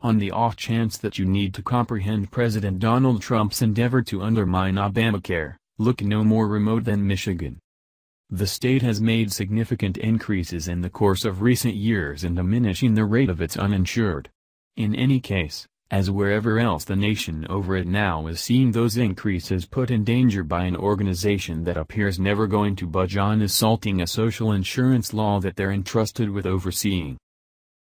On the off chance that you need to comprehend President Donald Trump's endeavor to undermine Obamacare, look no more remote than Michigan. The state has made significant increases in the course of recent years in diminishing the rate of its uninsured. In any case, as wherever else the nation over it now is seeing those increases put in danger by an organization that appears never going to budge on assaulting a social insurance law that they're entrusted with overseeing.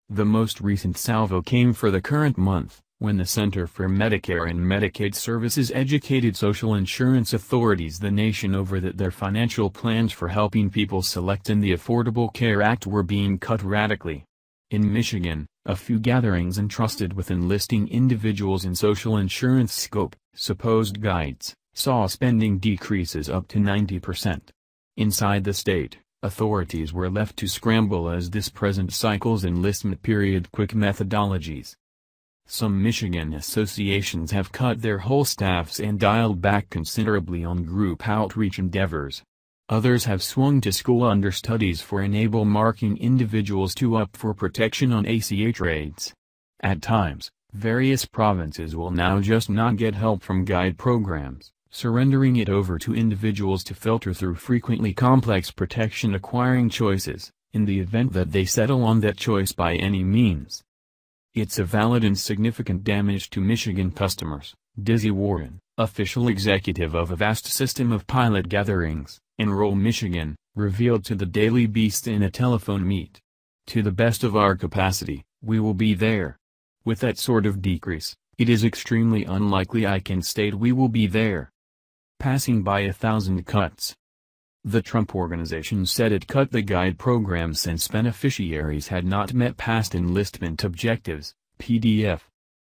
The most recent salvo came for the current month, when the Center for Medicare and Medicaid Services educated social insurance authorities the nation over that their financial plans for helping people select in the Affordable Care Act were being cut radically. In Michigan, a few gatherings entrusted with enlisting individuals in social insurance scope, supposed guides, saw spending decreases up to 90%. Inside the state, authorities were left to scramble as this present cycle's enlistment period quick methodologies. Some Michigan associations have cut their whole staffs and dialed back considerably on group outreach endeavors. Others have swung to school understudies for enable marking individuals to up for protection on ACH raids. At times, various provinces will now just not get help from guide programs, surrendering it over to individuals to filter through frequently complex protection acquiring choices, in the event that they settle on that choice by any means. It's a valid and significant damage to Michigan customers, Dizzy Warren, official executive of a vast system of pilot gatherings, Enroll Michigan, revealed to the Daily Beast in a telephone meet. To the best of our capacity, we will be there. With that sort of decrease, it is extremely unlikely I can state we will be there. Passing by 1,000 cuts. The Trump Organization said it cut the guide program since beneficiaries had not met past enlistment objectives, PDF.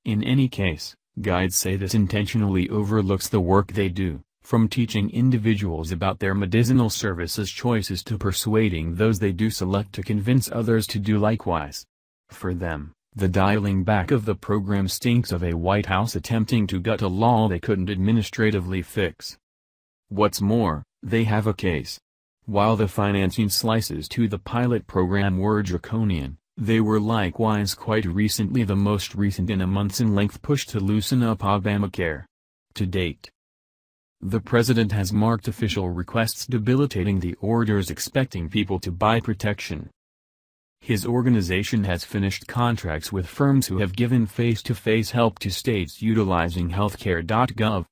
In any case, guides say this intentionally overlooks the work they do, from teaching individuals about their medicinal services choices to persuading those they do select to convince others to do likewise. For them, the dialing back of the program stinks of a White House attempting to gut a law they couldn't administratively fix. What's more, they have a case. While the financing slices to the pilot program were draconian, they were likewise quite recently the most recent in a months-in-length push to loosen up Obamacare. To date, the president has marked official requests debilitating the orders expecting people to buy protection. His organization has finished contracts with firms who have given face-to-face help to states utilizing healthcare.gov.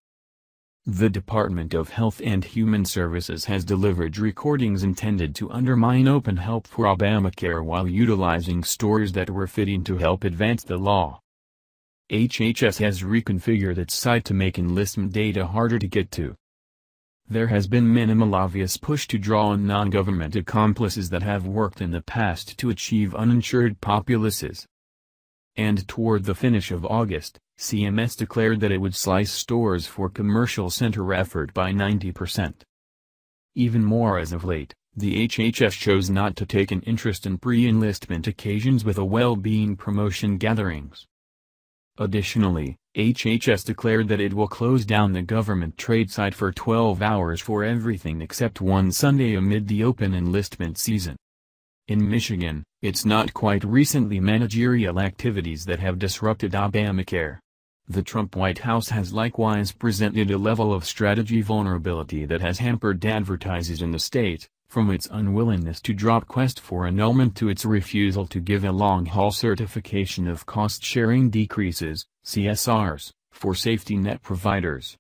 The Department of Health and Human Services has delivered recordings intended to undermine open help for Obamacare while utilizing stories that were fitting to help advance the law. HHS has reconfigured its site to make enlistment data harder to get to. There has been minimal obvious push to draw on non-government accomplices that have worked in the past to achieve uninsured populaces. And toward the finish of August, CMS declared that it would slice stores for commercial center effort by 90%. Even more as of late, the HHS chose not to take an interest in pre-enlistment occasions with a well-being promotion gatherings. Additionally, HHS declared that it will close down the government trade site for 12 hours for everything except one Sunday amid the open enlistment season. In Michigan, it's not quite recently managerial activities that have disrupted Obamacare. The Trump White House has likewise presented a level of strategy vulnerability that has hampered advertisers in the state, from its unwillingness to drop quest for annulment to its refusal to give a long-haul certification of cost-sharing decreases, CSRs, for safety net providers.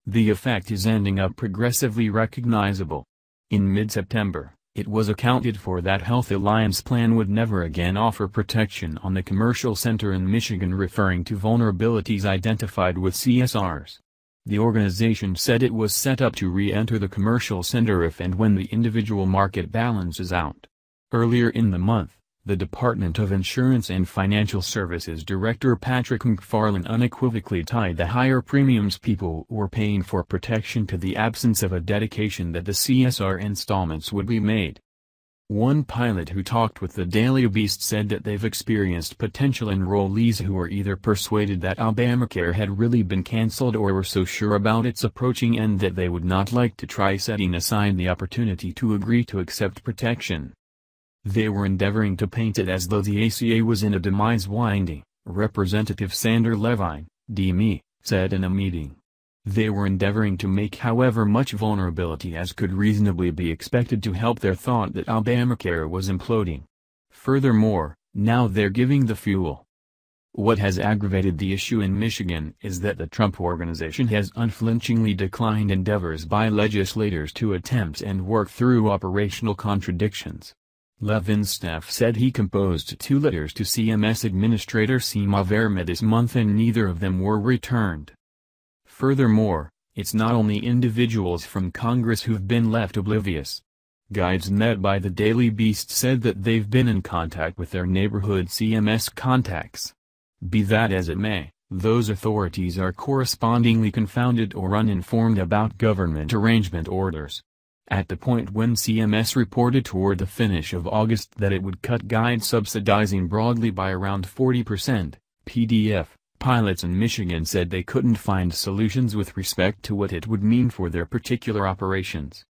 The effect is ending up progressively recognizable. In mid-September, it was accounted for that Health Alliance plan would never again offer protection on the commercial center in Michigan, referring to vulnerabilities identified with CSRs. The organization said it was set up to re-enter the commercial center if and when the individual market balances out. Earlier in the month, the Department of Insurance and Financial Services Director Patrick McFarland unequivocally tied the higher premiums people were paying for protection to the absence of a dedication that the CSR installments would be made. One pilot who talked with the Daily Beast said that they've experienced potential enrollees who were either persuaded that Obamacare had really been canceled or were so sure about its approaching end that they would not like to try setting aside the opportunity to agree to accept protection. They were endeavoring to paint it as though the ACA was in a demise winding, Representative Sander Levine, DME, said in a meeting. They were endeavoring to make however much vulnerability as could reasonably be expected to help their thought that Obamacare was imploding. Furthermore, now they're giving the fuel. What has aggravated the issue in Michigan is that the Trump Organization has unflinchingly declined endeavors by legislators to attempt and work through operational contradictions. Levin's staff said he composed 2 letters to CMS Administrator Seema Verma this month and neither of them were returned. Furthermore, it's not only individuals from Congress who've been left oblivious. Guides met by the Daily Beast said that they've been in contact with their neighborhood CMS contacts. Be that as it may, those authorities are correspondingly confounded or uninformed about government arrangement orders. At the point when CMS reported toward the finish of August that it would cut guide subsidizing broadly by around 40%, PDF, pilots in Michigan said they couldn't find solutions with respect to what it would mean for their particular operations.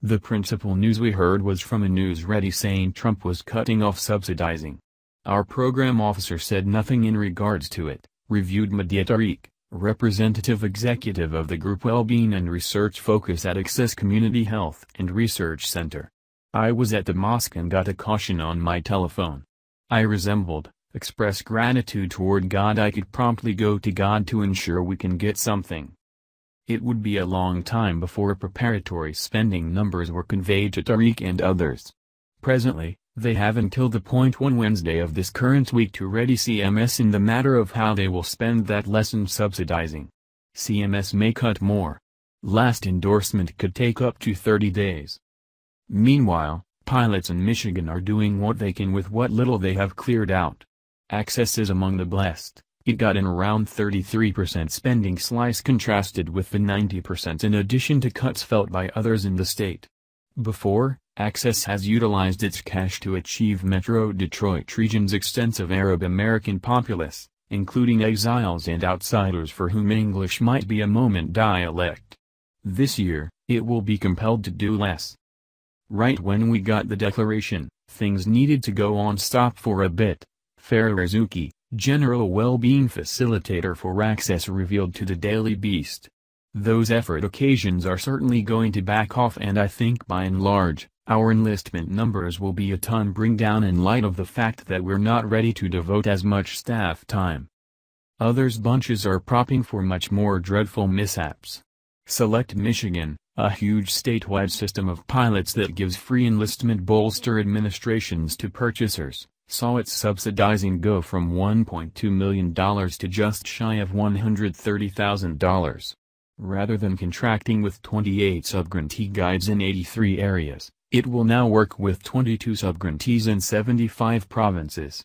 The principal news we heard was from a news ready saying Trump was cutting off subsidizing. Our program officer said nothing in regards to it, reviewed Medea Tariq, representative executive of the Group Wellbeing and Research Focus at Access Community Health and Research Center. I was at the mosque and got a caution on my telephone. I express gratitude toward God. I could promptly go to God to ensure we can get something. It would be a long time before preparatory spending numbers were conveyed to Tariq and others. Presently, they have until the point on Wednesday of this current week to ready CMS in the matter of how they will spend that lesson subsidizing. CMS may cut more. Last endorsement could take up to 30 days. Meanwhile, pilots in Michigan are doing what they can with what little they have cleared out. Access is among the blessed. It got an around 33% spending slice contrasted with the 90% in addition to cuts felt by others in the state. Before, Access has utilized its cash to achieve Metro Detroit region's extensive Arab American populace, including exiles and outsiders for whom English might be a moment dialect. This year, it will be compelled to do less. Right when we got the declaration, things needed to go on stop for a bit, Farah Razuki, General Wellbeing Facilitator for Access revealed to the Daily Beast. Those effort occasions are certainly going to back off and I think by and large, our enlistment numbers will be a ton bring down in light of the fact that we're not ready to devote as much staff time. Others bunches are propping for much more dreadful mishaps. Select Michigan, a huge statewide system of pilots that gives free enlistment bolster administrations to purchasers, saw its subsidizing go from $1.2 million to just shy of $130,000. Rather than contracting with 28 subgrantee guides in 83 areas, it will now work with 22 subgrantees in 75 provinces.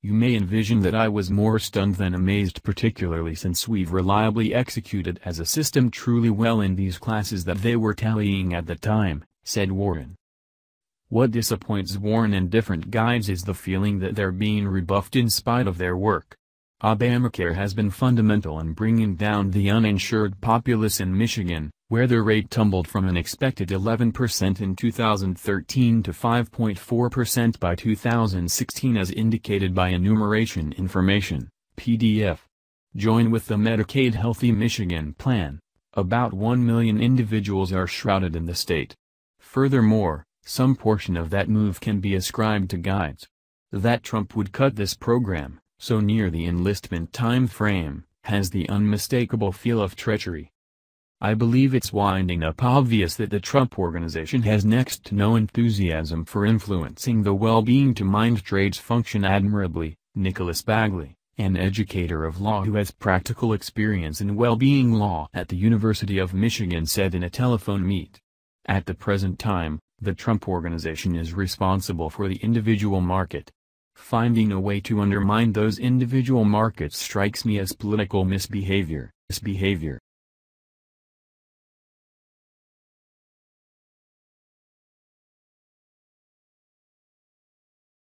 You may envision that I was more stunned than amazed, particularly since we've reliably executed as a system truly well in these classes that they were tallying at the time, said Warren. What disappoints Warren and different guides is the feeling that they're being rebuffed in spite of their work. Obamacare has been fundamental in bringing down the uninsured populace in Michigan, where the rate tumbled from an expected 11% in 2013 to 5.4% by 2016 as indicated by Enumeration Information, PDF. Join with the Medicaid Healthy Michigan Plan. About 1 million individuals are shrouded in the state. Furthermore, some portion of that move can be ascribed to guides. That Trump would cut this program, so near the enlistment time frame, has the unmistakable feel of treachery. I believe it's winding up obvious that the Trump Organization has next to no enthusiasm for influencing the well-being to mind trades function admirably, Nicholas Bagley, an educator of law who has practical experience in well-being law at the University of Michigan said in a telephone meet. At the present time, the Trump Organization is responsible for the individual market. Finding a way to undermine those individual markets strikes me as political misbehavior.